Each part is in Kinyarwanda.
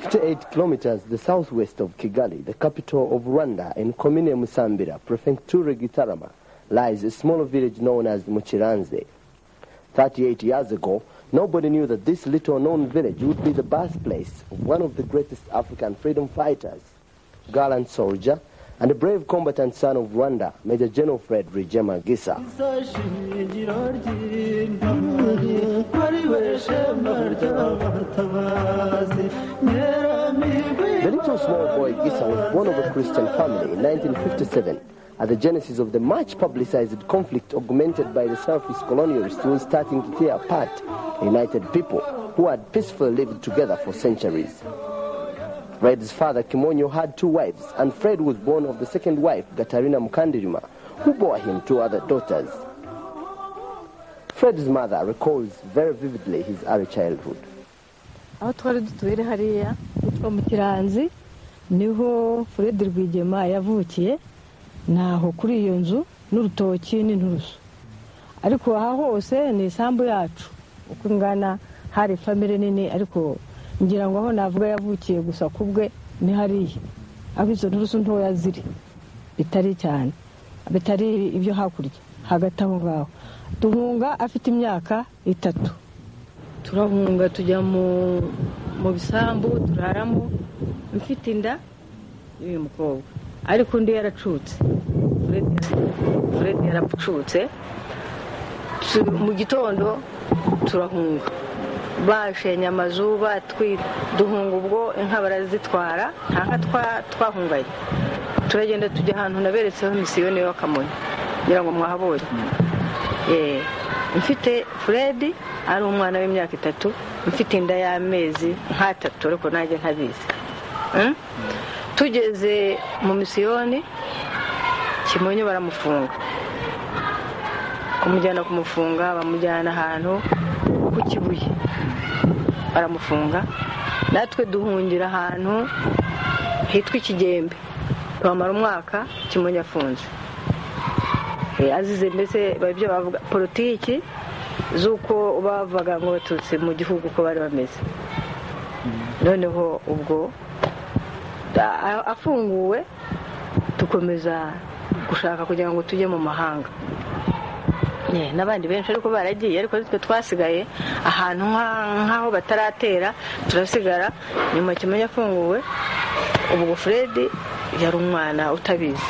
58 kilometers the southwest of Kigali, the capital of Rwanda, in Komine Musambira, Prefecture Gitarama, lies a small village known as Muchiranze. 38 years ago, nobody knew that this little-known village would be the birthplace of one of the greatest African freedom fighters, gallant soldier, and a brave combatant son of Rwanda, Major General Fred Rwigema Gisa. The little small boy Gisa was born of a Christian family in 1957 at the genesis of the much-publicized conflict augmented by the selfish colonialists who were starting to tear apart the united people who had peacefully lived together for centuries. Fred's father, Kimonyo, had 2 wives, and Fred was born of the second wife, Gatarina Mukandirima, who bore him 2 other daughters. Fred's mother recalls very vividly his early childhood. Aho twari dutuye hariya yitwa Mukiranzi niho Fred Rwigema yavukiye, naho kuri iyo nzu n'urutoki n'inturusu, ariko aha hose ni isambu yacu uko ngana hari family nini, ariko ngira ngo aho navuga yavukiye gusa kubwe ni hariya aho izo nturusu ntoya ziri bitari cyane, bitari ibyo hakurya hagati aho ngaho. Duhunga afite imyaka 3, turahunga tujya mu bisambu turaramo, mfite inda y'uyu mukobwa, ariko undi yaracutse. Fred yaracutse. Mu gitondo turahunga, bashenye amazu duhunga, ubwo inka barazitwara, nta nka twahunganye. Turagenda tujya ahantu naberetseho misiyoni yo Kamonyi, ngira ngo mwahabonye. Mfite Fred ari umwana w'imyaka 3, mfite inda y'amezi 3, ariko nanjye ntabizi. Tugeze mu misiyoni Kimonyi baramufunga, kumufunga bamujyana ahantu ku Kibuye baramufunga. Natwe duhungira ahantu hitwa Ikigembe, bamara umwaka Kimonyi afunze. Azize mbese babyo bavuga politiki zuko bavuga ngo batutse mu gihugu ko bari bameze. Noneho ubwo afunguwe tukomeza gushaka kugira ngo tujye mu mahanga. N'abandi benshi ariko baragiye, ariko twe twasigaye ahantu nkaho bataratera, turasigara. Nyuma Kimonyi afunguwe, ubwo Fred yari umwana utabizi.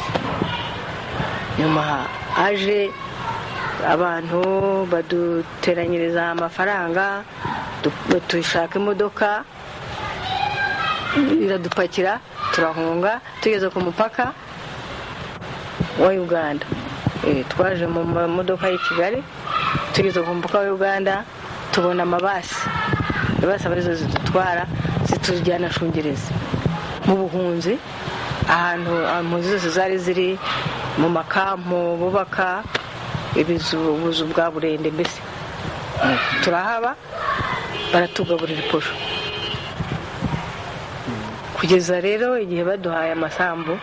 Nyuma aje abantu baduteranyiriza amafaranga, dushaka imodoka iradupakira, turahunga tugeze ku mupaka wa Uganda. Twaje mu modoka y'i Kigali, tugeze ku mupaka wa Uganda tubona amabasi abarizo zidutwara zitujyana Shungereza mu buhunzi, ahantu impunzi zose zari ziri mu makampo bubaka ubuzu bwa burende. Mbese turahaba, baratugaburira iposho kugeza rero igihe baduhaye amasambu.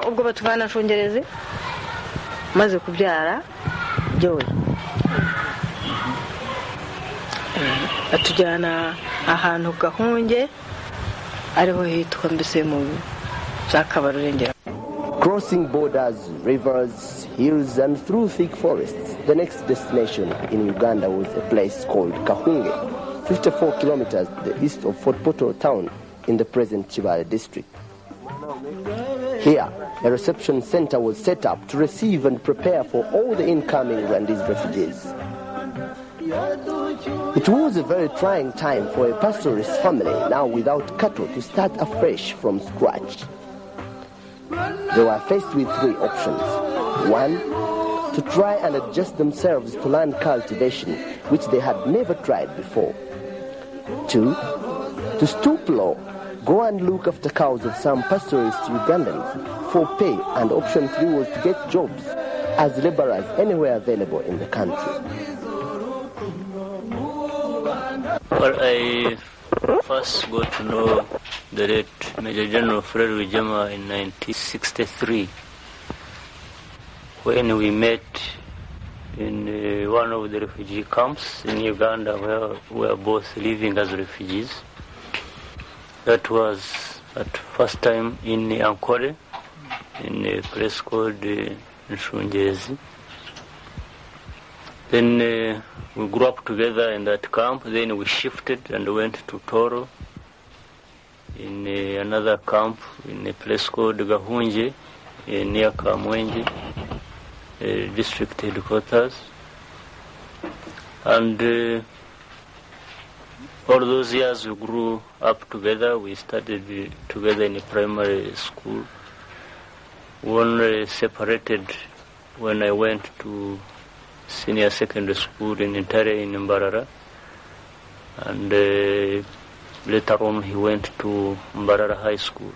Ubwo batuvana Shungereza maze kubyara byoye, atujyana ahantu Gahunge ariho hitwa mbese mu Zakabarurengera. Crossing borders, rivers, hills, and through thick forests, the next destination in Uganda was a place called Kahunge, 54 kilometers to the east of Fort Portal town in the present Chibale district. Here, a reception center was set up to receive and prepare for all the incoming Rwandese refugees. It was a very trying time for a pastoralist family, now without cattle, to start afresh from scratch. They were faced with 3 options. 1, to try and adjust themselves to land cultivation, which they had never tried before. 2, to stoop low, go and look after cows of some pastoralist Ugandans for pay, and option 3 was to get jobs as laborers anywhere available in the country. Well, I first got to know the late Major General Fred Rwigema in 1963 when we met in one of the refugee camps in Uganda where we were both living as refugees. That was at first time in Ankole, in a place called Nshungezi. Then we grew up together in that camp. Then we shifted and went to Toro in another camp in a place called Gahunje, near Kamwenje, district headquarters. And all those years we grew up together. We studied together in a primary school. We only separated when I went to senior secondary school in Intare in Mbarara. And later on he went to Mbarara High School.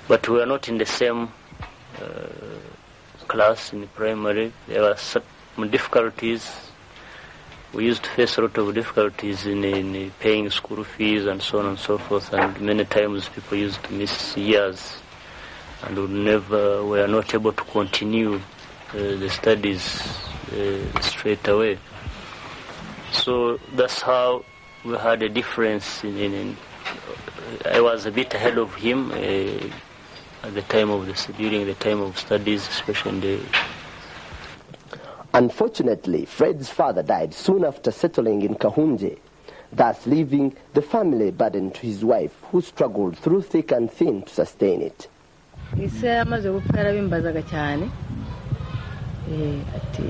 But we were not in the same class in primary. There were some difficulties. We used to face a lot of difficulties in paying school fees and so on and so forth, and many times people used to miss years and were not able to continue the studies straight away. So that's how we had a difference I was a bit ahead of him at the time of during the time of studies, especially in the... Unfortunately, Fred's father died soon after settling in Kahunje, thus leaving the family burden to his wife, who struggled through thick and thin to sustain it. ise amaze gupfa yarabimbazaga cyane ati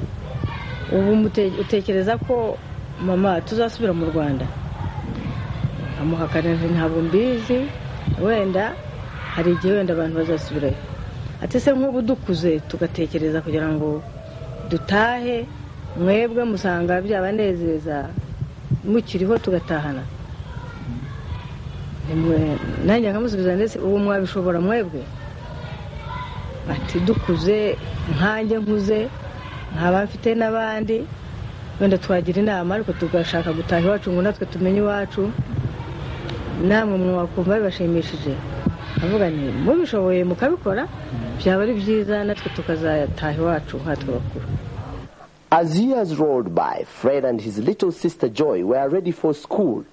ubu utekereza ko mama tuzasubira mu Rwanda, amuhakanije ntabwo mbizi, wenda hari igihe wenda abantu bazasubirayo, ati se nk'ubu dukuze tugatekereza kugira ngo dutahe, mwebwe musanga byabanezeza mukiriho tugatahana. Nanjye nkamusubiza ndetse ubu mwabishobora mwebwe, ati dukuze nkanjye nkuze nkaba mfite n'abandi, wenda twagira inama ariko tugashaka gutaha iwacu ngo natwe tumenye iwacu, namwe mwakumva bibashimishije, avuga nti mubishoboye mukabikora byaba ari byiza natwe tukazataha iwacu nkatwe bakuru. As years rolled by, Fred and his little sister Joy were ready for school.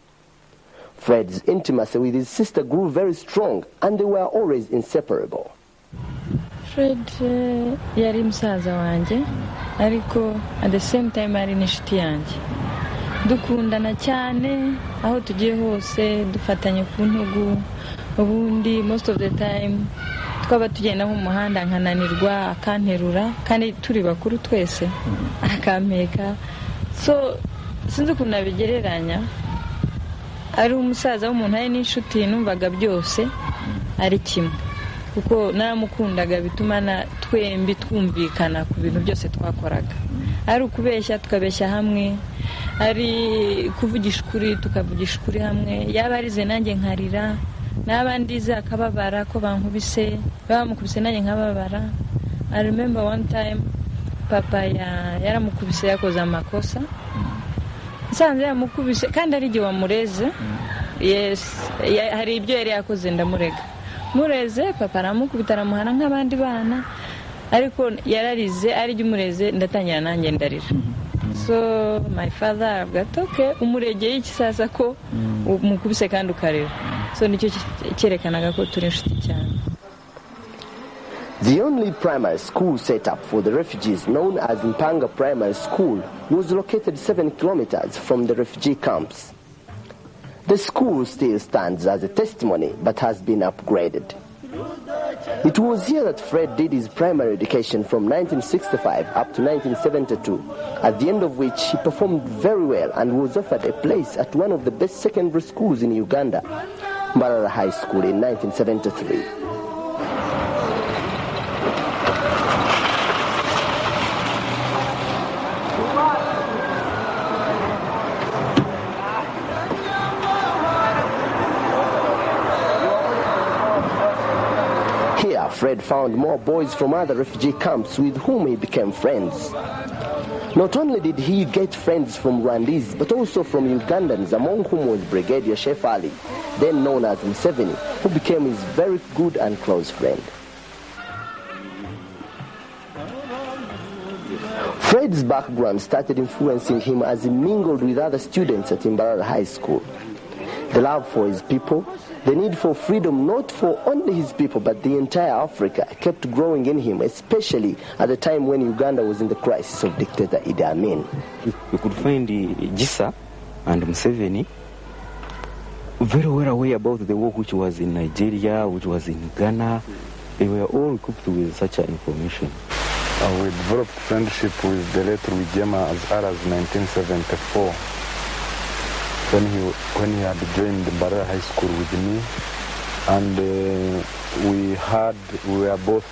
Fred's intimacy with his sister grew very strong, and they were always inseparable. Fred yari musaza wanjye, ariko at the same time ari n'inshuti yanjye. Dukundana cyane, aho tugiye hose dufatanye ku ntugu. Ubundi most of the time twaba tugenda mu muhanda nkananirwa akanterura, kandi turi bakuru twese akampeka. So sinzi ukuntu nabigereranya, ari umusaza w'umuntu ari n'inshuti, numvaga byose ari kimwe, kuko naramukundaga bituma na twembi twumvikana ku bintu byose twakoraga. Ari ukubeshya tukabeshya hamwe, ari kuvugisha ukuri tukavugisha ukuri hamwe, yaba arize nanjye nkarira, n'abandi akababara ko bankubise, bamukubise nanjye nkababara. I remember one time papa yaramukubise yakoze amakosa, nsanze yamukubise kandi ari igihe wamureze. Yes, hari ibyo yari yakoze ndamurega, mureze papa aramukubita aramuhana nk'abandi bana, ariko yararize ari igihe umureze ndatangira nanjye ndarira. So my father aravuga okay, umuregeye iki sasa ko umukubise kandi ukarira. So nicyo cyerekanaga ko turi inshuti cyane. The only primary school set up for the refugees, known as Mpanga Primary School, was located 7 kilometers from the refugee camps. The school still stands as a testimony but has been upgraded. It was here that Fred did his primary education from 1965 up to 1972, at the end of which he performed very well and was offered a place at one of the best secondary schools in Uganda, Mbarara High School, in 1973. Here, Fred found more boys from other refugee camps with whom he became friends. Not only did he get friends from Rwandese, but also from Ugandans, among whom was Brigadier Chef Ali, then known as Museveni, who became his very good and close friend. Fred's background started influencing him as he mingled with other students at Mbarara High School. The love for his people, the need for freedom not for only his people but the entire Africa kept growing in him, especially at the time when Uganda was in the crisis of dictator Idi Amin. You could find Gisa and Museveni very well aware about the war which was in Nigeria, which was in Ghana. They were all equipped with such information. We developed friendship with the late Rwigema as early as 1974 when he had joined the Barara High School with me, and we were both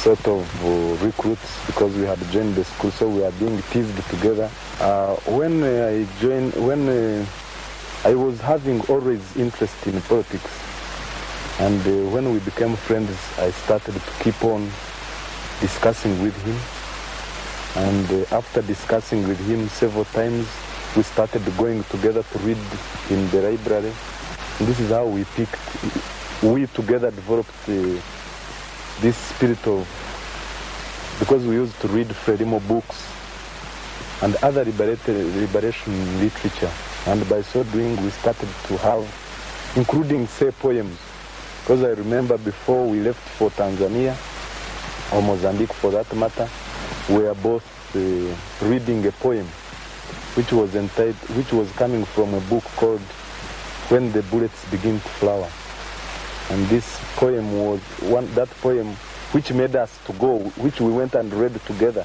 sort of recruits because we had joined the school, so we were being teased together. When I was having always interest in politics, and when we became friends, I started to keep on discussing with him. And after discussing with him several times, we started going together to read in the library. And this is how we together developed this spirit of, because we used to read Fred Rwigema books and other liberation literature. And by so doing, we started to have, including, say, poems. Because I remember before we left for Tanzania, or Mozambique for that matter, we were both reading a poem which was coming from a book called When the Bullets Begin to Flower. And this poem was that poem which made us to go, which we went and read together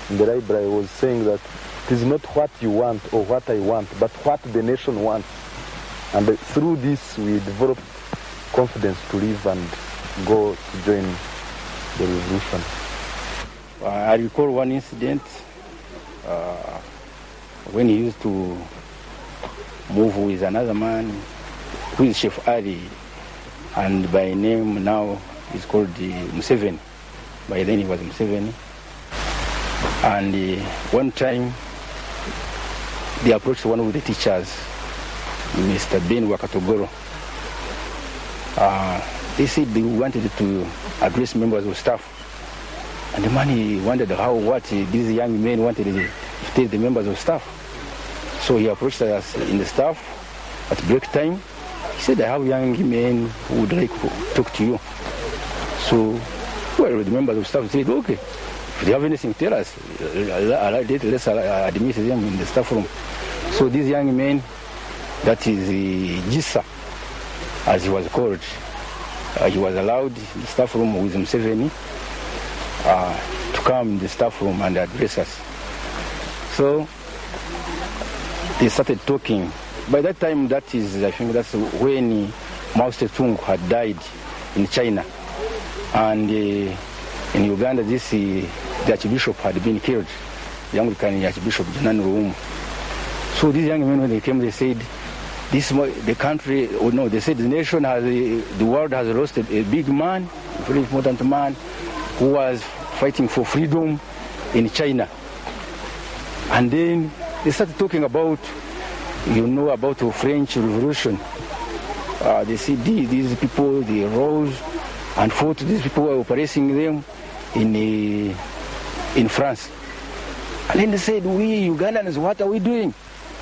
in the library, was saying that it is not what you want or what I want, but what the nation wants. And through this we developed confidence to live and go to join the revolution. I recall one incident when he used to move with another man who is Chef Ali, and by name now is called Museveni. By then he was Museveni. And one time they approached one of the teachers, Mr. Ben Wakatogoro. They said they wanted to address members of staff. And the man, he wondered what these young men wanted to tell the members of staff. So he approached us in the staff at break time. He said, I have young men who would like to talk to you. So, well, the members of staff said, okay, if you have anything, tell us. Let's admit them in the staff room. So these young men, that is Gisa, as he was called, he was allowed in the staff room with Museveni to come in the staff room and address us. So they started talking. By that time, I think that's when Mao Zedong had died in China. And in Uganda, the Archbishop had been killed, the Anglican Archbishop Janan Ruum. So these young men, when they came, they said, the country, or no, they said the nation the world has lost a big man, a very important man, who was fighting for freedom in China. And then they started talking about, about the French Revolution. They said these people, they rose and fought. These people were oppressing them in France. And then they said, we Ugandans, what are we doing?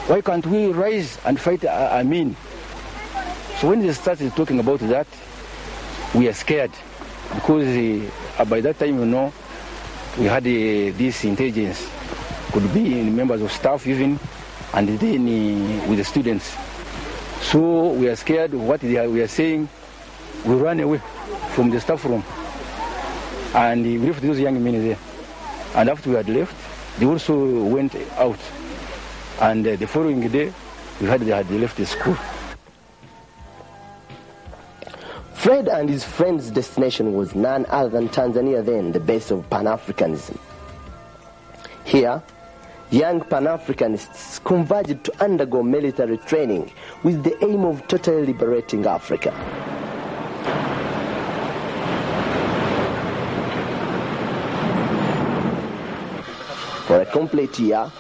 Why can't we rise and fight Amin? So when they started talking about that, we are scared. Because by that time, we had this intelligence. Could be members of staff even, and then with the students. So we are scared of what we are saying. We ran away from the staff room. And we left those young men there. And after we had left, they also went out. And the following day, they had left the school. Fred and his friends' destination was none other than Tanzania, then the base of Pan-Africanism. Here, young Pan-Africanists converged to undergo military training with the aim of totally liberating Africa. For a complete year,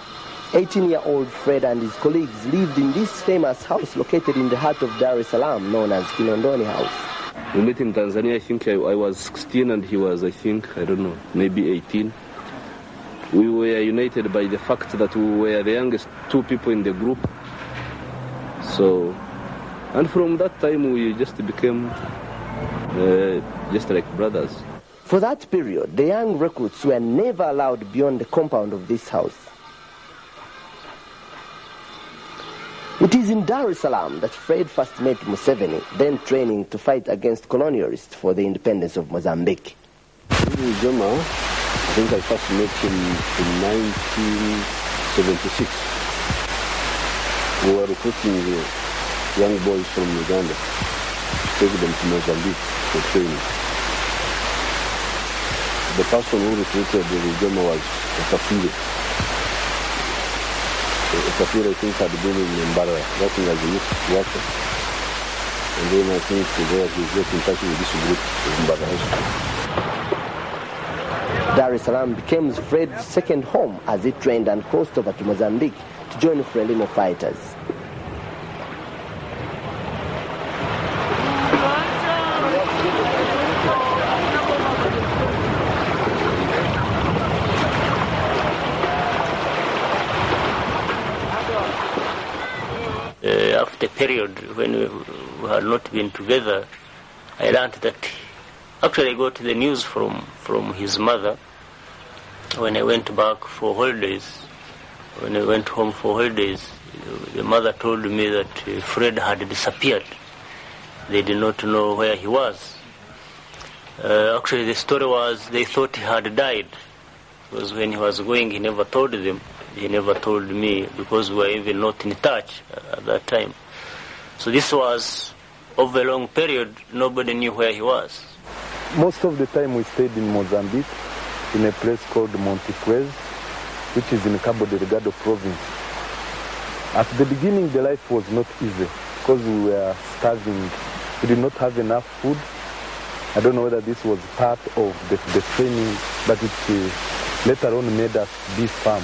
18-year-old Fred and his colleagues lived in this famous house located in the heart of Dar es Salaam, known as Kinondoni House. We met in Tanzania. I think I was 16 and he was, maybe 18. We were united by the fact that we were the youngest two people in the group. So, and from that time we just became just like brothers. For that period, the young recruits were never allowed beyond the compound of this house. It is in Dar es Salaam that Fred first met Museveni, then training to fight against colonialists for the independence of Mozambique. Rwigema, I think I first met him in 1976. We were recruiting young boys from Uganda to take them to Mozambique for training. The person who recruited Rwigema was Okafire. Okafire, I think, had been in Mbara working as a youth worker. And then I think there he got in touch with this group in Mbara High School. Dar es Salaam became Fred's second home as he trained and crossed over to Mozambique to join Frelimo fighters. After a period when we had not been together, I learned that actually I got the news from his mother when I went back for holidays. When I went home for holidays, the mother told me that Fred had disappeared. They did not know where he was. Actually, the story was they thought he had died, because when he was going, he never told them. He never told me, because we were even not in touch at that time. So this was over a long period. Nobody knew where he was. Most of the time we stayed in Mozambique, in a place called Montequez, which is in Cabo Delgado province. At the beginning, the life was not easy because we were starving. We did not have enough food. I don't know whether this was part of the training, but it later on made us be firm.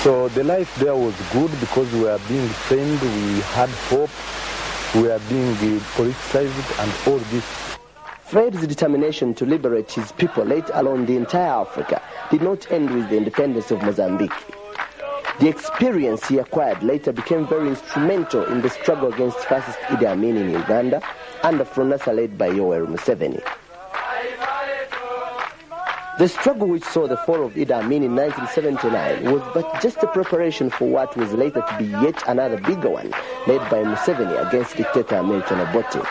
So the life there was good because we were being trained, we had hope, we were being politicized and all this. Fred's determination to liberate his people, let alone the entire Africa, did not end with the independence of Mozambique. The experience he acquired later became very instrumental in the struggle against fascist Idi Amin in Uganda under Fronasa led by Yoweri Museveni. The struggle which saw the fall of Idi Amin in 1979 was but just a preparation for what was later to be yet another bigger one, led by Museveni against dictator Milton Obote.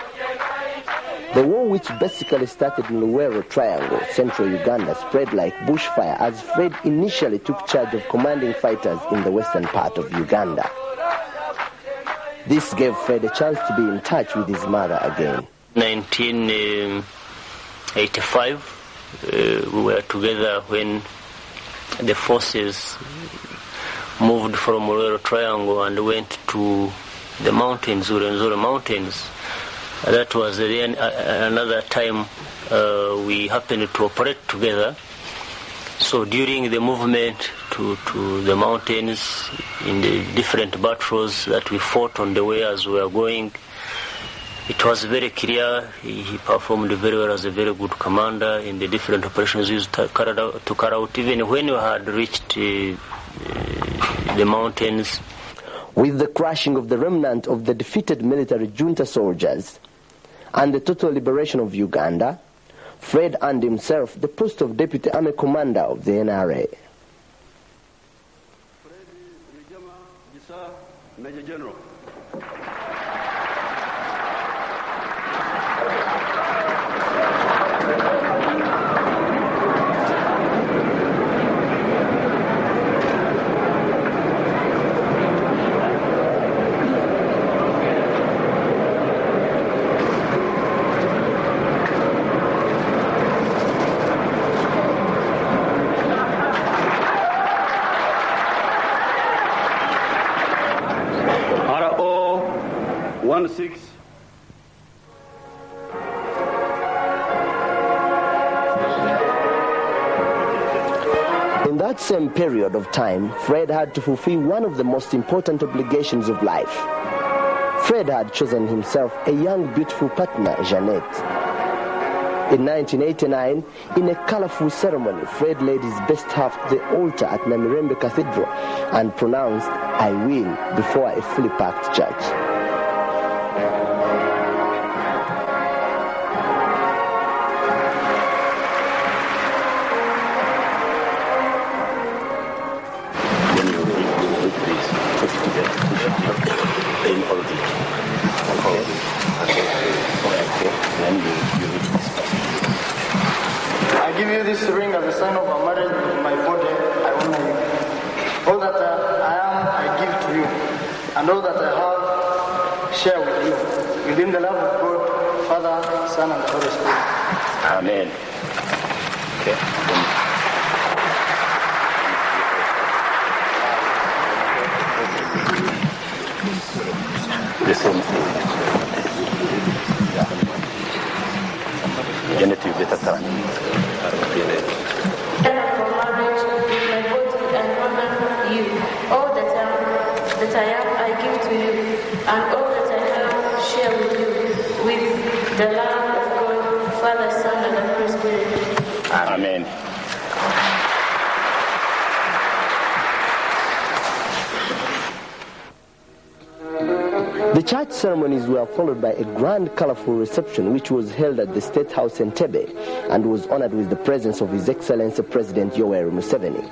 The war, which basically started in Luwero Triangle, central Uganda, spread like bushfire as Fred initially took charge of commanding fighters in the western part of Uganda. This gave Fred a chance to be in touch with his mother again. 1985, we were together when the forces moved from Luwero Triangle and went to the mountains, Urenzoro Mountains. That was then another time we happened to operate together. So during the movement to the mountains, in the different battles that we fought on the way as we were going, it was very clear he performed very well as a very good commander in the different operations we used to carry out, even when we had reached the mountains. With the crushing of the remnant of the defeated military junta soldiers and the total liberation of Uganda, Fred earned himself the post of Deputy Army Commander of the NRA. Fred Rwigema Gisa, Major General. In that same period of time, Fred had to fulfill one of the most important obligations of life. Fred had chosen himself a young, beautiful partner, Jeanette. In 1989, in a colorful ceremony, Fred laid his best half to the altar at Namirembe Cathedral and pronounced, "I win," before a fully packed church. I give you this ring as a sign of our marriage with my body. I honor you. All that I am, I give to you. And all that I have, share with you. Within the love of God, Father, Son, and Holy Spirit. Amen. Okay. The same thing. Janet, you better turn. All that I am, I give to you, and all that I have, share with you, with the love of God, Father, Son, and the Holy Spirit. Amen. The church ceremonies were followed by a grand, colorful reception which was held at the State House in Entebbe and was honored with the presence of His Excellency President Yoweri Museveni.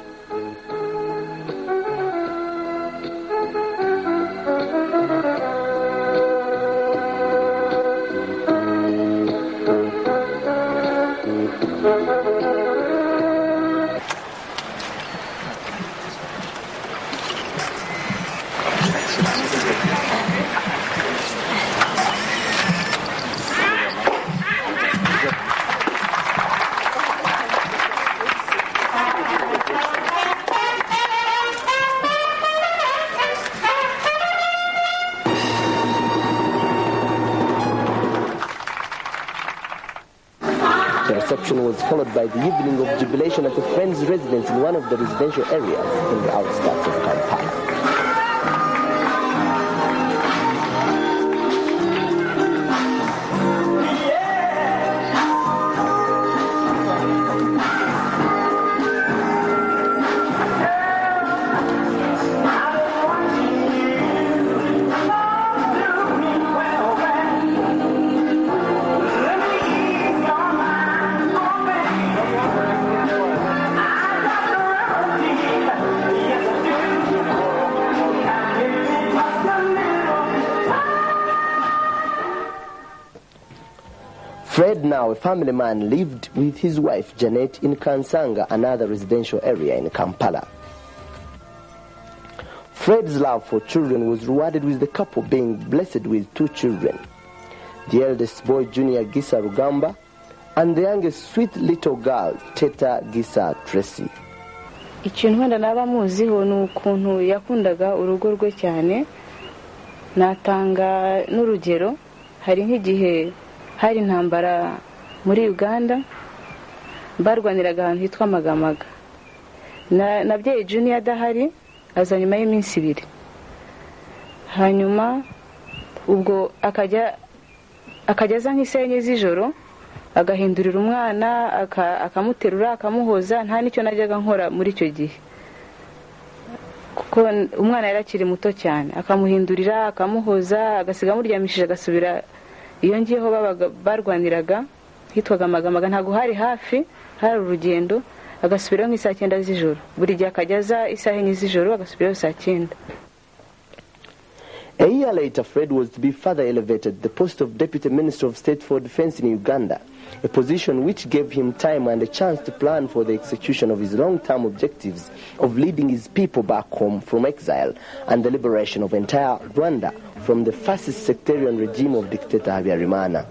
The reception was followed by the evening of jubilation at a friend's residence in one of the residential areas in the outskirts of Kampala. Fred, now a family man, lived with his wife Janet in Kansanga, another residential area in Kampala. Fred's love for children was rewarded with the couple being blessed with 2 children. The eldest boy, Junior Gisa Rugamba, and the youngest sweet little girl, Teta Gisa Tracy. Ikintu wenda naba muziho ni ukuntu yakundaga urugo rwe cyane. Natanga n'urugero, hari nk'igihe hari intambara muri Uganda, barwaniraga ahantu hitwa Magamaga. Nabyeyi Junior adahari, aza nyuma y'iminsi 2. Hanyuma ubwo akajyaza nk'isenye z'ijoro, agahindurira umwana, akamuterura, akamuhoza. Nta nicyo najyaga nkora muri icyo gihe, kuko umwana yarakiri muto cyane. Akamuhindurira, akamuhoza, agasiga muryamishije, agasubira iyo ngiyeho barwaniraga hitwaga Magamaga. Ntago hari hafi, hari urugendo. Agasubiraho nk'isaa 9 z'ijoro. Buri gihe akajyaza isaha 4 z'ijoro, agasubiraho saa 9. A year later, Fred was to be further elevated to the post of Deputy Minister of State for Defense in Uganda, a position which gave him time and a chance to plan for the execution of his long-term objectives of leading his people back home from exile and the liberation of entire Rwanda from the fascist sectarian regime of dictator Habyarimana.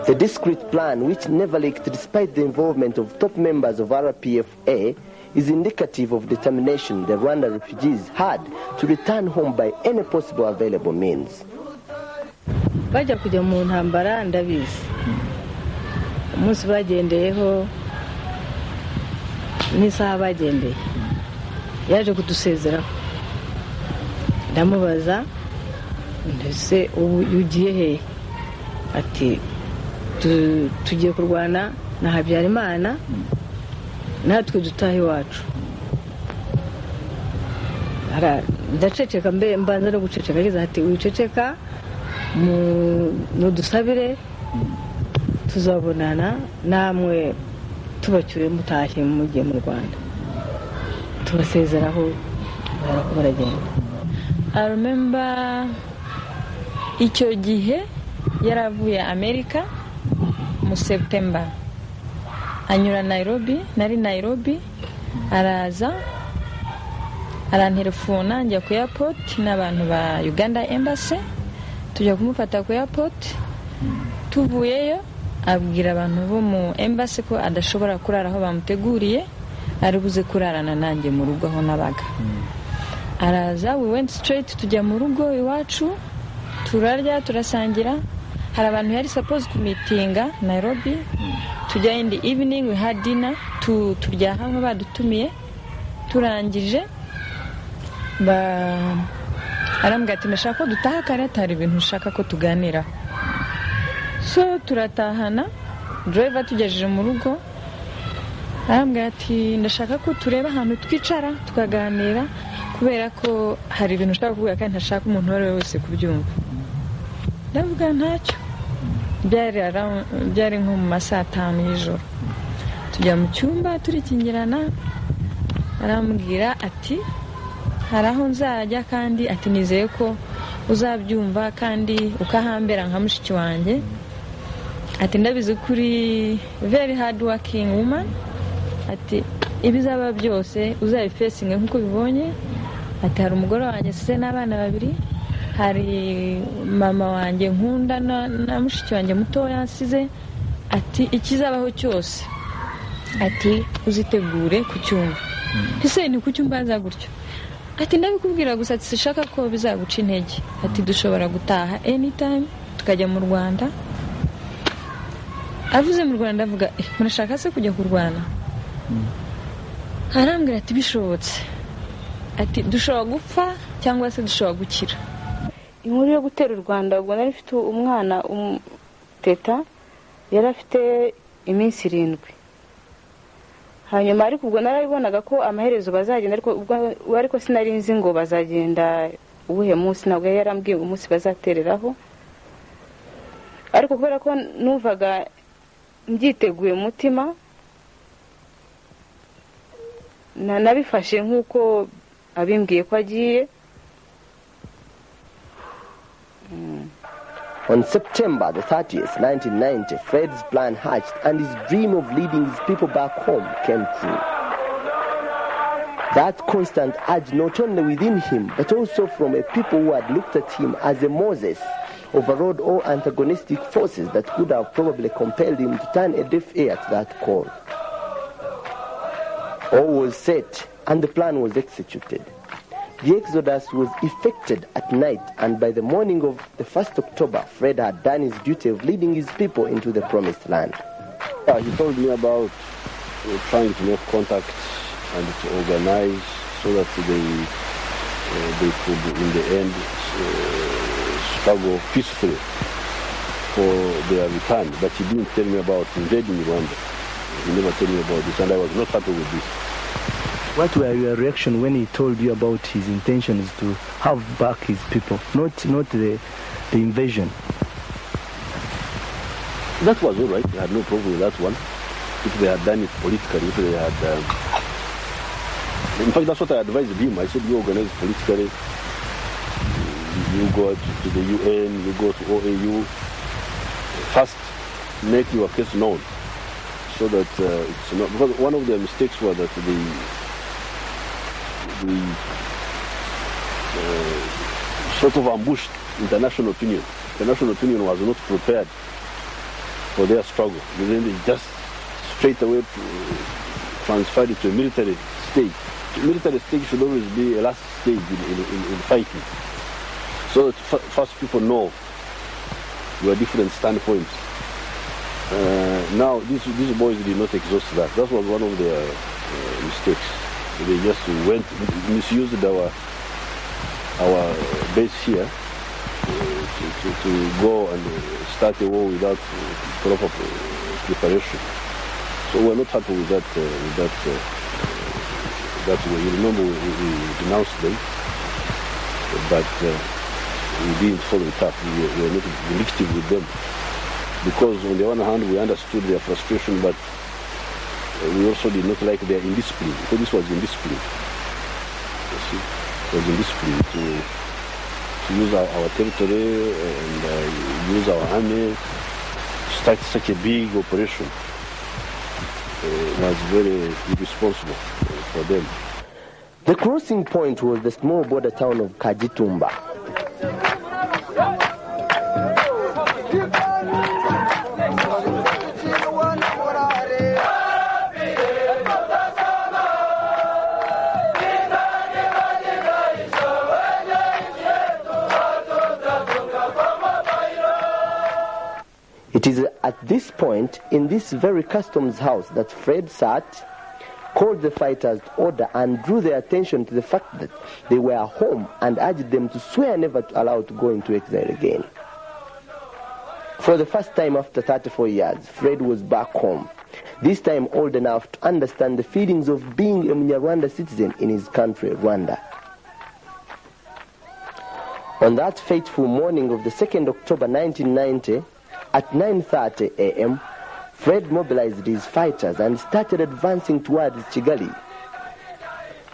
The discreet plan, which never leaked despite the involvement of top members of RPF-A, is indicative of determination the Rwanda refugees had to return home by any possible available means. Bajya kujya mu ntambara ndabizi. Umunsi bagendeyeho n'isaha bagendeye, yaje kudusezeraho. Ndamubaza, ndetse ubu ugiye he? ati tugiye kurwana na Habyarimana natwe dutaha iwacu. Ndaceceka mbanza no guceceka, ageze ati wiceceka mudusabire tuzabonana namwe tubacyuye mutashye mugiye mu Rwanda. Tubasezeraho baragenda. I remember icyo gihe yaravuye Amerika mu September, anyura Nairobi, nari Nairobi, araza arantelefona njya ku airport n'abantu ba Uganda Embassy, tujya kumufata ku airport. Tuvuyeyo abwira abantu bo mu embassy ko adashobora kurara aho bamuteguriye, ari buze kurarana nanjye mu rugo aho nabaga. Araza, we went straight tujya mu rugo iwacu, turarya turasangira. Hari abantu yari supposed ku meetinga Nairobi, tujya in the evening, we had dinner, turya hamwe badutumiye. Turangije arambwira ati ndashaka ko dutaha kare, atari ibintu ushaka ko tuganira. So turatahana, driver tugejeje mu rugo arambwira ati ndashaka ko tureba ahantu twicara tukaganira, kubera ko hari ibintu ushaka kuvuga kandi ntashaka umuntu wari wese kubyumva. Ndavuga ntacyo. Byari nko mu masaa 5 y'ijoro. Tujya mu cyumba turikingirana, arambwira ati hari aho nzajya kandi ati nizeye ko uzabyumva kandi ukahambera nka mushiki wanjye. Ati ndabizi kuri very hard working woman, ati ibizaba byose uzabifesinge nkuko bibonye. Ati hari umugore wanjye se n'abana 2, hari mama wanjye nkunda na mushiki wanjye muto yansize. Ati ikizabaho cyose ati uzitegure kucyumva. Ese ni kucyumbaza gutyo? Ati ndabikubwira gusa ati sishaka ko bizaguca intege. Ati dushobora gutaha anytime tukajya mu Rwanda. Avuze mu Rwanda avuga murashaka se kujya kurwana? Arambwira ati bishobotse, ati dushobora gupfa cyangwa se dushobora gukira. Inkuru yo gutera u Rwanda, ubwo nari mfite umwana teta yari afite iminsi 7. Hanyuma ariko ubwo narabibonaga ko amaherezo bazagenda, ariko sinari nzi ngo bazagenda ubuhe munsi. Nabwo yarambwiye umunsi bazatereraho, ariko kubera ko numvaga mbyiteguye umutima, nabifashe nk'uko abimbwiye ko agiye. On September the 30th, 1990, Fred's plan hatched and his dream of leading his people back home came true. That constant urge not only within him, but also from a people who had looked at him as a Moses, overrode all antagonistic forces that could have probably compelled him to turn a deaf ear to that call. All was set and the plan was executed. The exodus was effected at night, and by the morning of the 1st October, Fred had done his duty of leading his people into the promised land. He told me about trying to make contact and to organize so that they could, in the end, struggle peacefully for their return. But he didn't tell me about invading Rwanda. He never told me about this, and I was not happy with this. What were your reaction when he told you about his intentions to have back his people, not the invasion? That was all right. I had no problem with that one. If they had done it politically, if they had... in fact, that's what I advised him. I said, you organize politically. You go to the UN, you go to OAU. First, make your case known so that it's not... Because one of their mistakes was that they sort of ambushed international opinion. International opinion was not prepared for their struggle. Then they just straight away transferred it to a military stage. The military stage should always be a last stage in fighting. So that first people know your different standpoints. Now these boys did not exhaust that. That was one of their mistakes. They just misused our base here go and start a war without proper preparation. So we're not happy with that. That way. You remember we denounced them, but we didn't follow it up. We were not vindictive with them, because on the one hand we understood their frustration, but we also did not like their indiscipline, because this was indiscipline. You see, it was indiscipline to use our territory and use our army to start such a big operation. It was very irresponsible for them. The crossing point was the small border town of Kajitumba. It is at this point, in this very customs house, that Fred sat, called the fighters to order, and drew their attention to the fact that they were home, and urged them to swear never to allow to go into exile again. For the first time after 34 years, Fred was back home, this time old enough to understand the feelings of being a Rwanda citizen in his country, Rwanda. On that fateful morning of the 2nd October 1990, at 9:30 a.m., Fred mobilized his fighters and started advancing towards Kigali.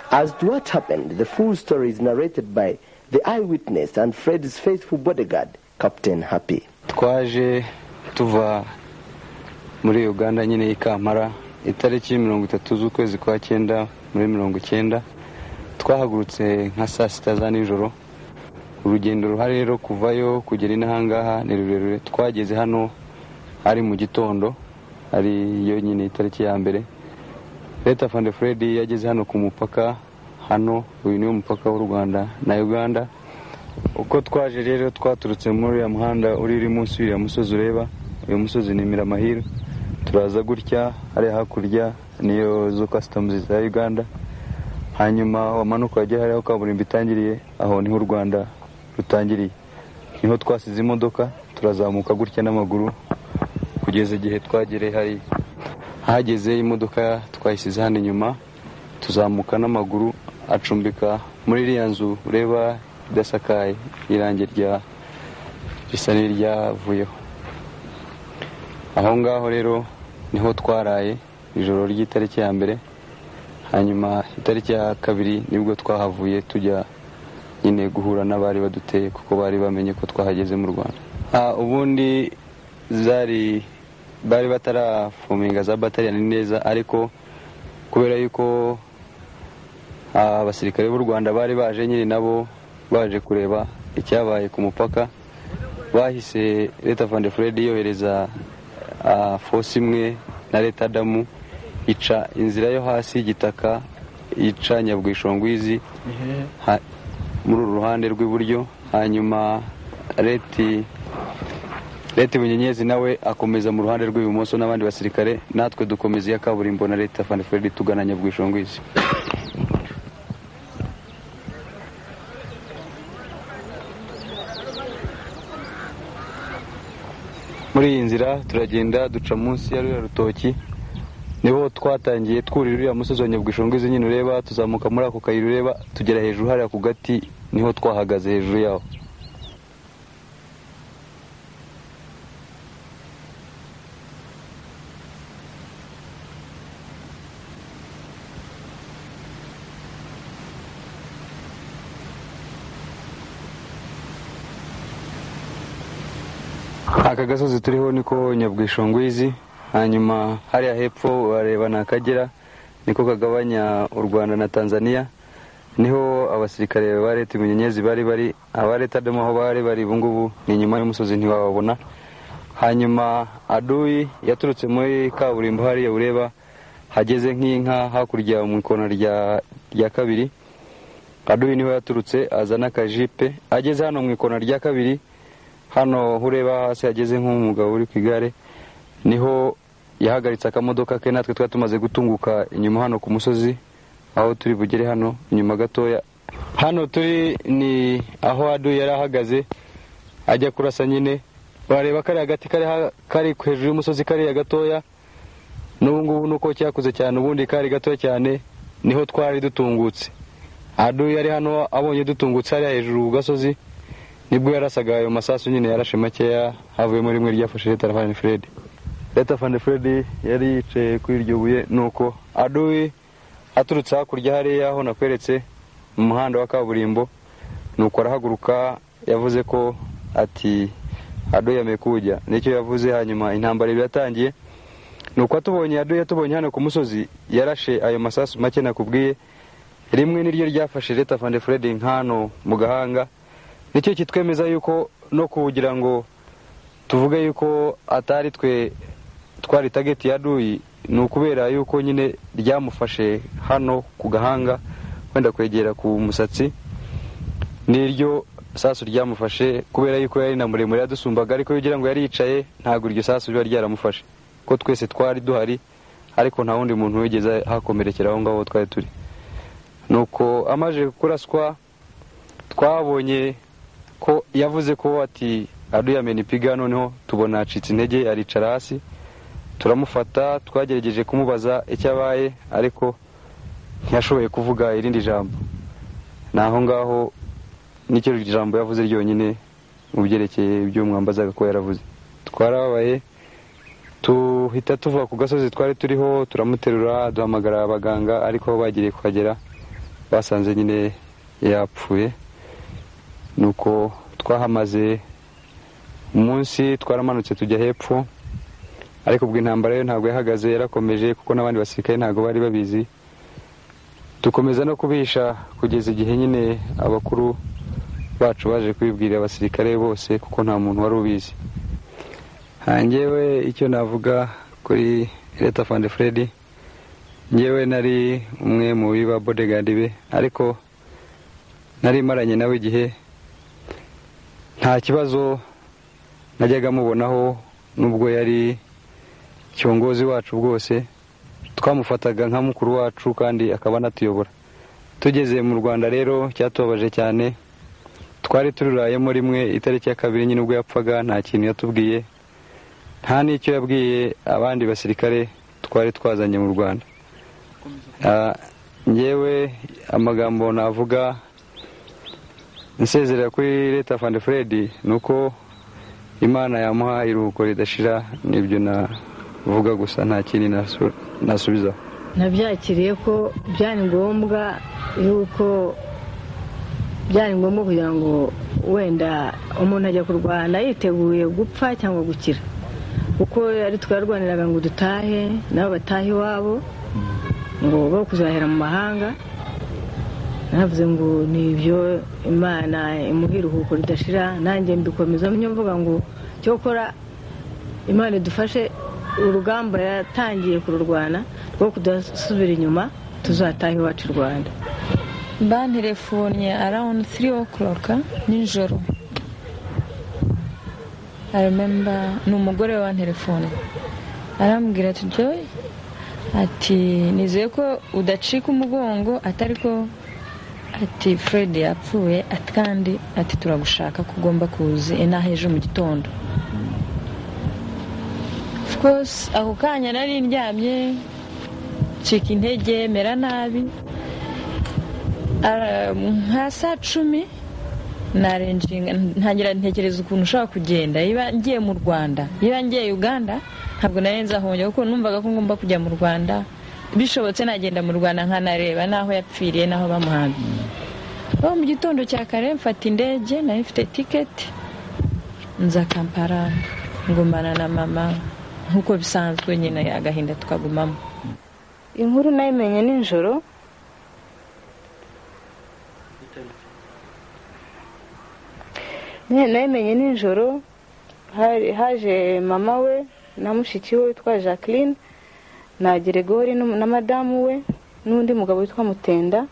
As to what happened, the full story is narrated by the eyewitness and Fred's faithful bodyguard, Captain Happy. Twaje tuva muri Uganda nyine Kampala itariki 30 z'ukwezi kwa 9 muri 1990 twahagurutse nka saa 6 za nijoro. Urugendo ruhari rero kuvayo kugera inahangaha ni rurerure. Twageze hano ari mu gitondo, ari yo nyine itariki ya mbere. Leta Fund Fred yageze hano ku mupaka hano, uyu ni umupaka w'u Rwanda na Uganda. Uko twaje rero twaturutse muri ya muhanda uri munsi ya musozi ureba, uyu musozi ni Miramahiro. Turaza gutya ari hakurya niyo zo customs za Uganda. Hanyuma wamanuka wajya hari aho kaburimbo itangiriye, aho niho u Rwanda rutangiriye. Niho twasize imodoka turazamuka gutya n'amaguru kugeza igihe twagere hari hageze imodoka twayisize hano inyuma, tuzamuka n'amaguru acumbika muri iriya nzu ureba idasakaye, irangi risa n'iryavuyeho. Aho ngaho rero niho twaraye ijoro ry'itariki ya mbere. Hanyuma itariki ya kabiri nibwo twahavuye tujya nyine guhura n'abari baduteye, kuko bari bamenye ko twahageze mu Rwanda. Ubundi bari batarafuminga za battalion neza, ariko kubera yuko abasirikare b'u Rwanda bari baje nyine nabo baje kureba icyabaye ku mupaka, bahise Leta Fund Fred yohereza force imwe na Leta Damu ica inzira yo hasi y'igitaka, ica Nyabwishongwizi muri uruhande rw'iburyo. Hanyuma Leta Bunyenyezi nawe akomeza mu ruhande rw'ibumoso n'abandi basirikare, natwe dukomeza ya kaburimbo na Leta Fund Fred tugana Nyabwishongwizi. Muri iyi nzira turagenda duca munsi ya rutoki, niho twatangiye twurira uriya musozi wa Nyabwishongwizi nyine ureba, tuzamuka muri ako kayira ureba tugera hejuru hariya ku gati, niho twahagaze hejuru yaho. Aka gasozi turiho niko Nyabwishongwizi. Hanyuma hariya hepfo wareba n'Akagera, niko kagabanya u Rwanda na Tanzania. Niho abasirikare ba Leta Bunyenyezi bari abareta demo aho bari bungubu ni nyuma y'umusozi ntiwababona. Hanyuma adui yaturutse muri kaburimbo hariya ureba hageze nk'inka hakurya mu ikona rya kabiri. Adui niho yaturutse azana kajipe, ageze hano mu ikona rya kabiri, hano ureba hasi ageze nk'umugabo uri ku igare, niho yahagaritse akamodoka ke, natwe twari tumaze gutunguka inyuma hano ku musozi aho turi bugere hano inyuma gatoya. Hano turi ni aho adui yari ahagaze ajya kurasa nyine bareba kari hagati kari hejuru y'umusozi kari gatoya n'ubu ngubu nuko cyakuze cyane ubundi kari gatoya cyane niho twari dutungutse Adu yari hano abonye dutungutse ari hejuru ku gasozi nibwo yarasaga ayo masasu nyine yarashe makeya havuye muri rimwe ryafashe Leta Van Fred. Leta Van Fred yari yicaye kuri iryo buye nuko Adu aturutse hakurya hariya aho nakweretse mu muhanda wa kaburimbo nuko arahaguruka yavuze ko ati Adu yameye kujya nicyo yavuze. Hanyuma intambara yatangiye nuko atubonye Adu yatubonye hano ku musozi yarashe ayo masasu make nakubwiye rimwe niryo ryafashe Leta Van Fred nkano mu gahanga. Nicyo kitwemeza yuko no kugira ngo tuvuge yuko atari twari target ya Adu nukubera yuko nyine ryamufashe hano ku gahanga wenda kwegera ku musatsi niryo sasu ryamufashe kubera yuko yari na muremure yadusumbaga ariko yugira ngo yari yicaye ntago iryo sasu biba ryaramufashe ko twese twari duhari ariko nta wundi muntu wigeze hakomerekera aho ngaho twari turi. Nuko amaje kuraswa twabonye ko yavuze ko ati Adu yameni piga noneho tubona acitse intege aricara hasi turamufata twagerageje kumubaza icyabaye ariko ntiyashoboye kuvuga irindi jambo. Naho ngaho nicyo jambo yavuze ryonyine mu byerekeye ibyo mwambazaga ko yaravuze. Twarabaye tuhita tuva ku gasozi twari turiho turamuterura duhamagara abaganga ariko bagiriye kuhagera basanze nyine yapfuye. Nuko twahamaze umunsi twaramanutse tujya hepfo ariko ubwo intambara yo ntabwo yahagaze yarakomeje kuko n'abandi basirikare ntabwo bari babizi. Dukomeza no kubisha kugeza igihe nyine abakuru bacu baje kubibwira abasirikare bose kuko nta muntu wari ubizi. Hangewe icyo navuga kuri Leta Van Fred ngewe nari umwe mu biba bodyguard be ariko nari maranye nawe igihe nta kibazo najyaga mubonaho nubwo yari cyongozi wacu bwose twamufataga nka mukuru wacu kandi akaba natuyobora. Tugeze mu Rwanda rero cyatubabaje cyane twari tururayemo rimwe itariki ya 2 nyine ubwo yapfaga nta kintu yatubwiye nta n'icyo yabwiye abandi basirikare twari twazanye mu Rwanda. Ngewe amagambo navuga nsezerera kuri Leta Van Fred nuko Imana yamuha iruhuko ridashira nibyo navuga gusa nta kintu nasubiza. Nabyakiriye ko byari ngombwa yuko byari ngombwa kugira ngo wenda umuntu ajya kurwana yiteguye gupfa cyangwa gukira kuko ari twarwaniraga ngo dutahe nabo batahe iwabo ngo bo kuzahera mu mahanga. Navuze ngo nibyo Imana imuha iruhuko ridashira nanjye mbikomeza mvuga ngo cyokora Imana idufashe urugamba yatangiye kururwana rwo kudasubira inyuma tuzatahe iwacu Rwanda. Bantelefone around 3 o'clock nijoro. I remember n'umugore wa telefone arambwira ati Joy ati nizeye ko udacika umugongo atariko ati Fred yapfuye ati kandi ati turagushaka kugomba kuzi ejo mu gitondo. Of course ako kanya nari ndyamye cika intege mera nabi nka saa 10 narenjinga ntangira ntekereza ukuntu ushaka kugenda iba ngiye mu Rwanda iba ngiye Uganda ntabwo narenza ahonye kuko numvaga ko ngomba kujya mu Rwanda bishobotse nagenda mu Rwanda nkanareba naho yapfiriye naho bamuhambi. Mu gitondo cya kare mfata indege nari mfite ticket nza Kampala ngumana na mama nkuko bisanzwe nyine agahinda tukagumamo. Inkuru nayimenye nijoro nayimenye nijoro haje mama we na mushiki we witwa Jacqueline na Gregory na madamu we n'undi mugabo witwa Mutenda.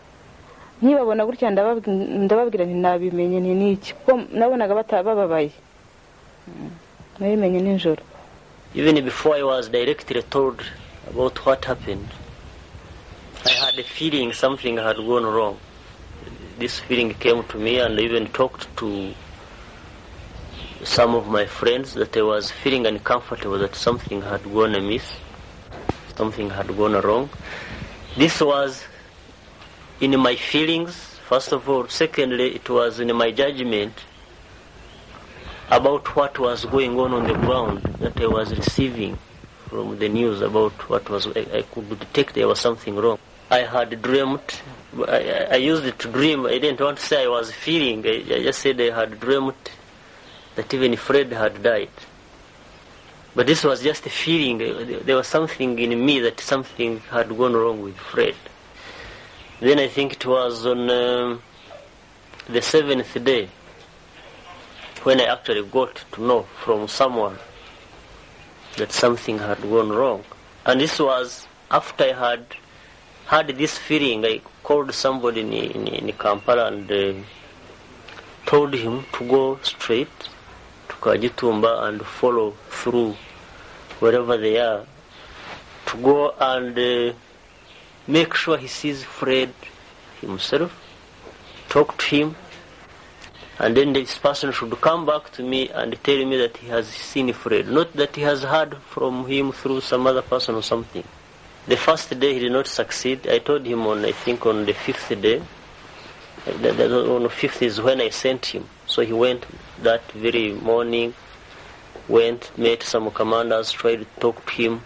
Nkibabona gutya ndababwira nti nabimenye nti niki ko nabonaga batabababaye. Nayimenye nijoro. Even before I was directly told about what happened, I had a feeling something had gone wrong. This feeling came to me and I even talked to some of my friends that I was feeling uncomfortable, that something had gone amiss, something had gone wrong. This was in my feelings, first of all. Secondly, it was in my judgment about what was going on the ground that I was receiving from the news about what was, I could detect there was something wrong. I had dreamt, I used it to dream. I didn't want to say I was feeling. I just said I had dreamt that even Fred had died. But this was just a feeling. There was something in me that something had gone wrong with Fred. Then I think it was on the 7th day when I actually got to know from someone that something had gone wrong. And this was after I had this feeling. I called somebody in Kampala and told him to go straight to Kajitumba and follow through wherever they are, to go and make sure he sees Fred himself, talk to him, and then this person should come back to me and tell me that he has seen Fred, not that he has heard from him through some other person or something. The first day he did not succeed. I told him on the 5th day. On the 5th is when I sent him. So he went that very morning, went, met some commanders, tried to talk to him.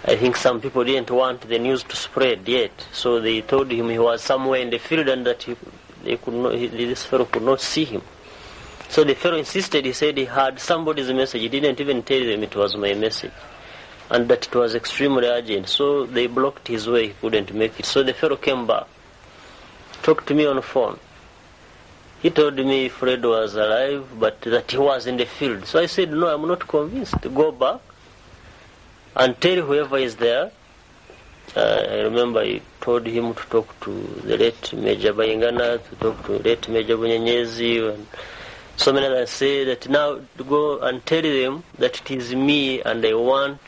I think some people didn't want the news to spread yet, so they told him he was somewhere in the field and that this fellow could not see him. So the fellow insisted. He said he had somebody's message. He didn't even tell them it was my message, and that it was extremely urgent. So they blocked his way. He couldn't make it. So the fellow came back, talked to me on the phone. He told me Fred was alive, but that he was in the field. So I said, no, I'm not convinced. Go back and tell whoever is there. I remember I told him to talk to the late Major Bayingana, to talk to late Major Bunyenyezi, and so many others. Say that now to go and tell them that it is me and I want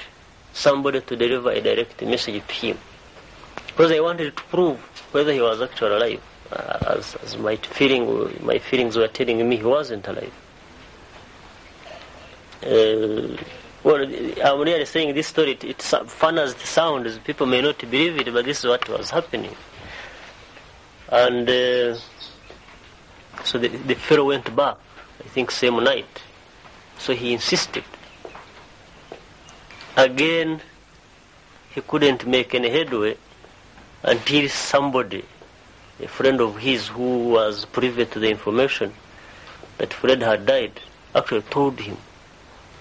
somebody to deliver a direct message to him. Because I wanted to prove whether he was actually alive. As my feelings were telling me he wasn't alive. Well, I'm really saying this story, it's fun as it sounds. People may not believe it, but this is what was happening. And so the fellow went back, I think same night. So he insisted. Again, he couldn't make any headway until somebody, a friend of his who was privy to the information that Fred had died, actually told him.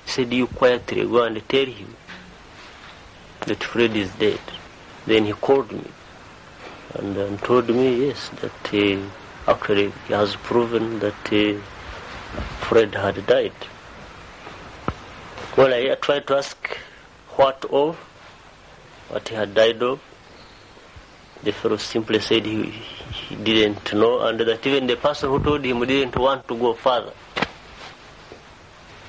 He said, you quietly go and tell him that Fred is dead. Then he called me and told me, yes, that actually he has proven that Fred had died. Well, I tried to ask what he had died of. The fellow simply said he didn't know, and that even the person who told him didn't want to go further.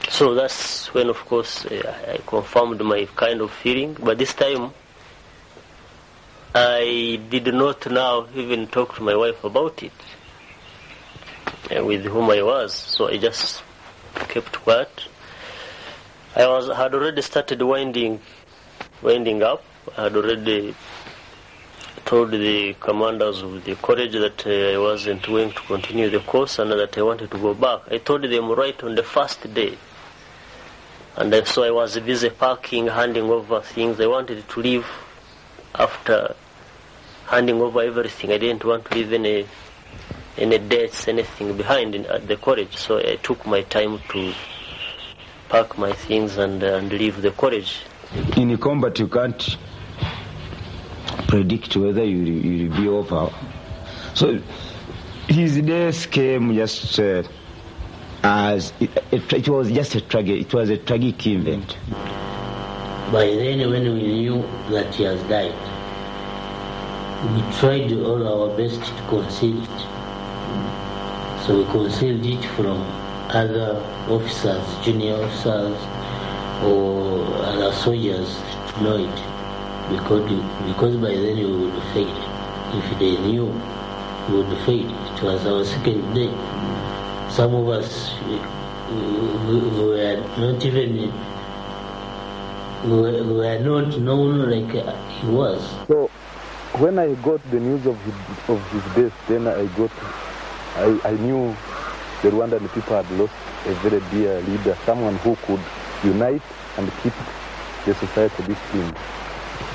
So that's when, of course, I confirmed my kind of feeling. But this time, I did not now even talk to my wife about it, with whom I was. So I just kept quiet. I had already started winding up. I had already told the commanders of the college that I wasn't going to continue the course and that I wanted to go back. I told them right on the first day. And so I was busy packing, handing over things. I wanted to leave after handing over everything. I didn't want to leave any debts, anything behind at the college. So I took my time to pack my things and leave the college. In combat, you can't predict whether you will be over. So his days came just as it was just a tragic event. By then, when we knew that he has died, we tried all our best to conceal it. So we concealed it from other officers, junior officers, or other soldiers to know it. Because by then we would fail. If they knew, we would fail. It was our second day. Some of us were not even were not known like he was. So when I got the news of his death, then I knew the Rwandan people had lost a very dear leader, someone who could unite and keep the society disciplined.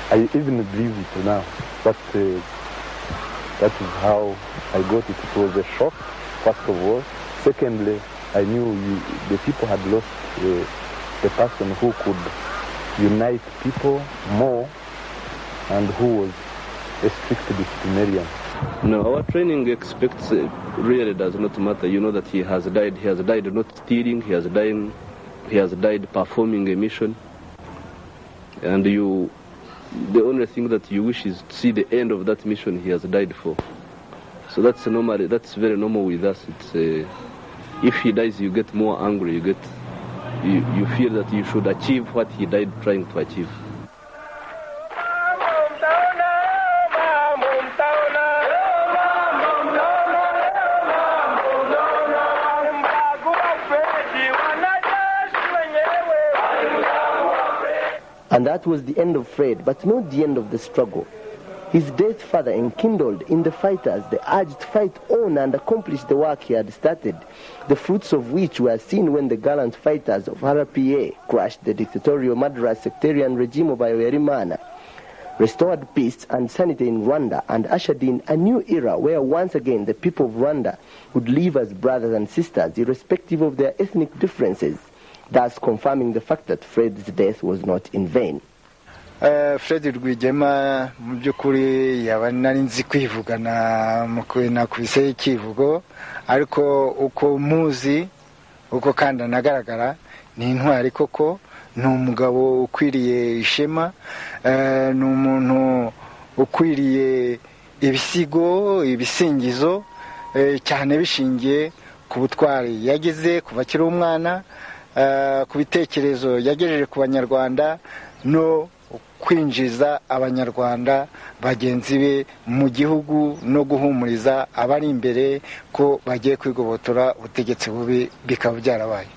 I even believe it now, but that is how I got it. It was a shock, first of all. Secondly, I knew the people had lost a person who could unite people more and who was a strict disciplinarian. No, our training expects really does not matter. You know that he has died. He has died not stealing. He has died performing a mission. And the only thing that you wish is to see the end of that mission he has died for. So that's normal. That's very normal with us. It's if he dies, you get more angry. You feel that you should achieve what he died trying to achieve. And that was the end of Fred, but not the end of the struggle. His death further enkindled in the fighters the urge to fight on and accomplish the work he had started, the fruits of which were seen when the gallant fighters of RPF crushed the dictatorial murderous sectarian regime of Rwigema, restored peace and sanity in Rwanda, and ushered in a new era where once again the people of Rwanda would live as brothers and sisters irrespective of their ethnic differences, thus confirming the fact that Fred's death was not in vain. Fred Rwigema mu by'ukuri yaba nari nzi kwivugana nakubise ikivugo, ariko uko muzi uko kandi anagaragara ni intwari koko, ni umugabo ukwiriye ishema, ni umuntu ukwiriye ibisigo ibisingizo cyane bishingiye ku butwari yagize kuva akiri umwana, ku bitekerezo yagejeje ku banyarwanda no kwinjiza abanyarwanda bagenzi be mu gihugu no guhumuriza abari imbere ko bagiye kwigobotora ubutegetsi bubi bikaba byarabaye.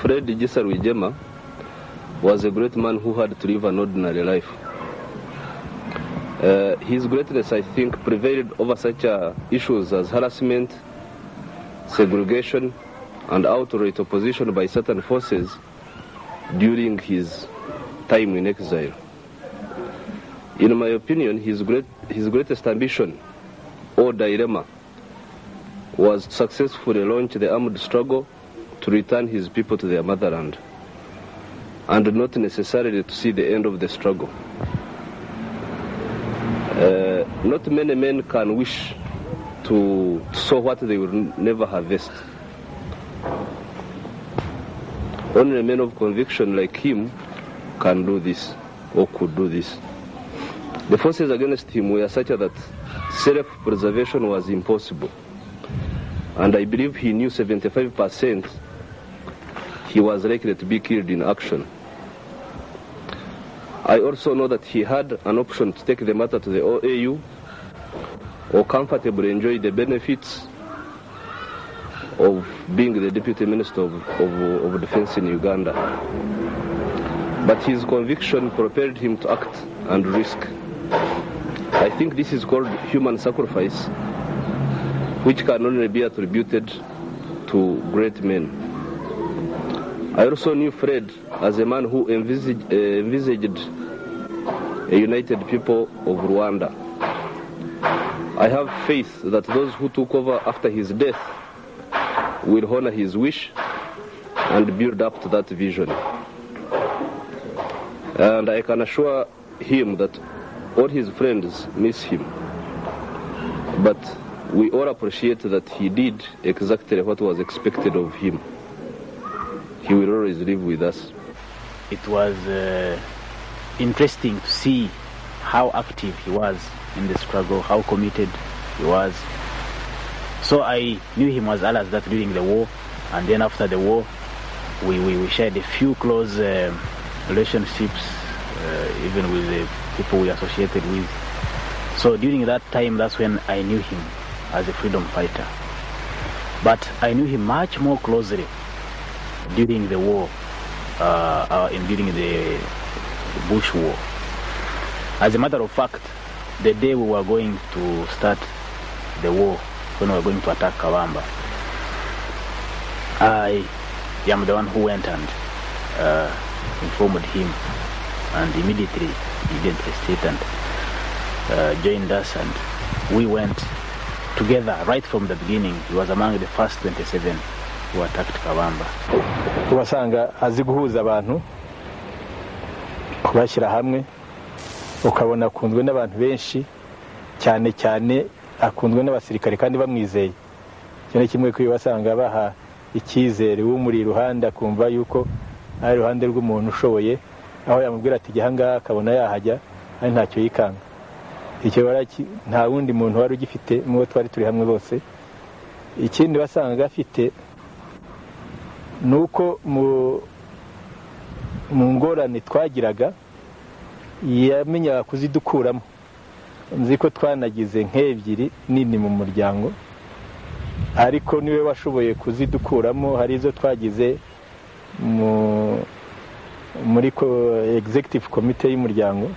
Fred Gisa Rwigema was a great man who had to live an ordinary life. His greatness, I think, prevailed over such issues as harassment, segregation, and outright opposition by certain forces during his time in exile. In my opinion, his greatest ambition or dilemma was to successfully launch the armed struggle to return his people to their motherland, and not necessarily to see the end of the struggle. Not many men can wish to sow what they will never harvest. Only men of conviction like him can do this, or could do this. The forces against him were such that self-preservation was impossible. And I believe he knew 75% he was likely to be killed in action. I also know that he had an option to take the matter to the OAU or comfortably enjoy the benefits of being the Deputy Minister of Defense in Uganda. But his conviction propelled him to act and risk. I think this is called human sacrifice, which can only be attributed to great men. I also knew Fred as a man who envisaged a united people of Rwanda. I have faith that those who took over after his death will honor his wish and build up to that vision. And I can assure him that all his friends miss him. But we all appreciate that he did exactly what was expected of him. He will always live with us. It was interesting to see how active he was in the struggle, how committed he was. So I knew him as well as that during the war, and then after the war, we shared a few close relationships, even with the people we associated with. So during that time, that's when I knew him as a freedom fighter. But I knew him much more closely during the war, during the Bush War. As a matter of fact, the day we were going to start the war, when we were going to attack Kawamba, I am the one who went and informed him, and immediately he didn't hesitate and joined us, and we went together right from the beginning. He was among the first 27 who attacked Kawamba. Ubasanga azi guhuza abantu, kubashyira hamwe, ukabona akunzwe n'abantu benshi, cyane cyane akunzwe n'abasirikare kandi bamwizeye. Cyane kimwe ko basanga baha icyizere w'umuri iruhande, akumva yuko ari iruhande rw'umuntu ushoboye, aho yamubwira ati jya ahangaha akabona yahajya, ari ntacyo yikanga. Icyo nta wundi muntu wari ugifite mu bo twari turi hamwe bose. Ikindi basanga afite nuko mu ngorane twagiraga yamenya kuzidukuramo. Nzi ko twanagize nk'ebyiri nini mu muryango, ariko niwe washoboye kuzidukuramo. Hari izo twagize muri executive committee y'umuryango.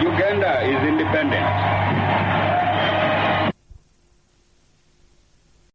Uganda is independent.